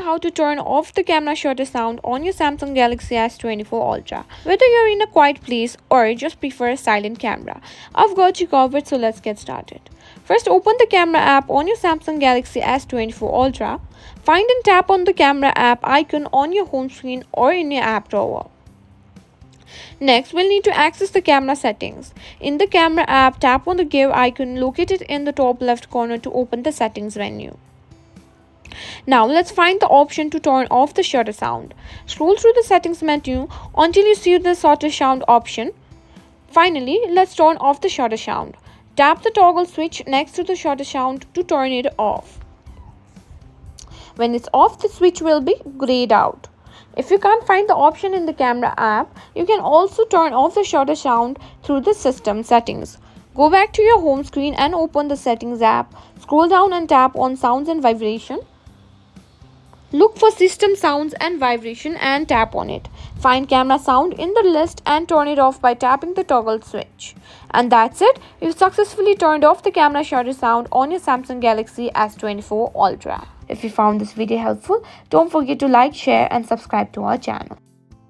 how to turn off the camera shutter sound on your Samsung Galaxy S24 Ultra. Whether you're in a quiet place or just prefer a silent camera, I've got you covered, so let's get started. First, open the camera app on your Samsung Galaxy S24 Ultra. Find and tap on the camera app icon on your home screen or in your app drawer. Next, we'll need to access the camera settings. In the camera app, tap on the gear icon located in the top left corner to open the settings menu. Now, let's find the option to turn off the shutter sound. Scroll through the settings menu until you see the shutter sound option. Finally, let's turn off the shutter sound. Tap the toggle switch next to the shutter sound to turn it off. When it's off, the switch will be grayed out. If you can't find the option in the camera app, you can also turn off the shutter sound through the system settings. Go back to your home screen and open the settings app. Scroll down and tap on sounds and vibration. Look for system sounds and vibration and tap on it. Find camera sound in the list and turn it off by tapping the toggle switch. And that's it. You've successfully turned off the camera shutter sound on your Samsung Galaxy S24 Ultra. If you found this video helpful, don't forget to like, share and subscribe to our channel.